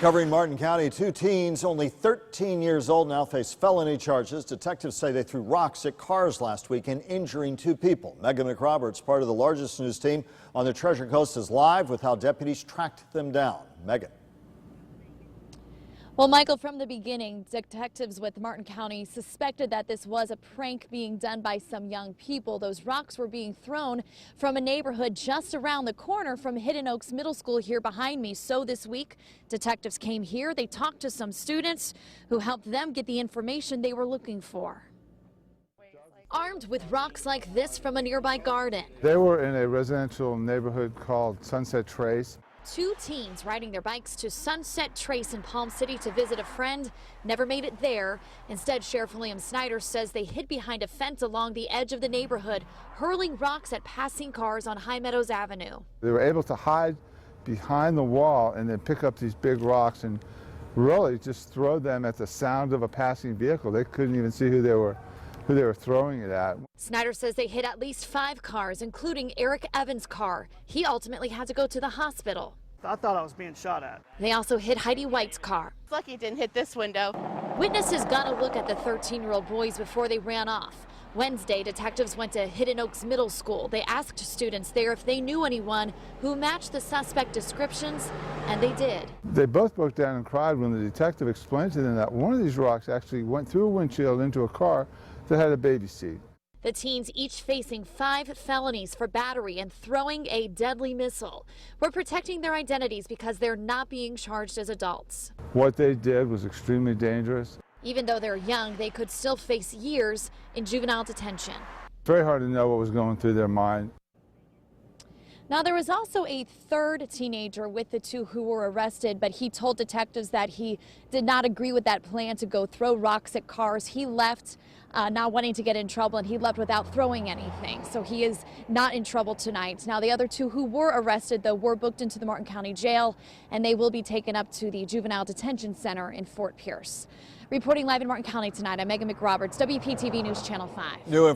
Covering Martin County, two teens only 13 years old now face felony charges. Detectives say they threw rocks at cars last weekend, injuring two people. Megan McRoberts, part of the largest news team on the Treasure Coast, is live with how deputies tracked them down. Megan. Well, Michael, from the beginning, detectives with Martin County suspected that this was a prank being done by some young people. Those rocks were being thrown from a neighborhood just around the corner from Hidden Oaks Middle School here behind me. So this week, detectives came here. They talked to some students who helped them get the information they were looking for. Armed with rocks like this from a nearby garden. They were in a residential neighborhood called Sunset Trace. Two teens riding their bikes to Sunset Trace in Palm City to visit a friend never made it there. Instead, Sheriff William Snyder says they hid behind a fence along the edge of the neighborhood, hurling rocks at passing cars on High Meadows Avenue. They were able to hide behind the wall and then pick up these big rocks and really just throw them at the sound of a passing vehicle. They couldn't even see who they were throwing it at. Snyder says they hit at least 5 cars, including Eric Evans' car. He ultimately had to go to the hospital. I thought I was being shot at. They also hit Heidi White's car. It's lucky it didn't hit this window. Witnesses got a look at the 13-year-old boys before they ran off. Wednesday, detectives went to Hidden Oaks Middle School. They asked students there if they knew anyone who matched the suspect descriptions, and they did. They both broke down and cried when the detective explained to them that one of these rocks actually went through a windshield into a car that had a baby seat. The teens each facing 5 felonies for battery and throwing a deadly missile. We're protecting their identities because they're not being charged as adults. What they did was extremely dangerous. Even though they're young, they could still face years in juvenile detention. Very hard to know what was going through their mind. Now, there was also a third teenager with the two who were arrested, but he told detectives that he did not agree with that plan to go throw rocks at cars. He left not wanting to get in trouble, and he left without throwing anything. So he is not in trouble tonight. Now, the other two who were arrested, though, were booked into the Martin County Jail, and they will be taken up to the Juvenile Detention Center in Fort Pierce. Reporting live in Martin County tonight, I'm Megan McRoberts, WPTV News Channel 5.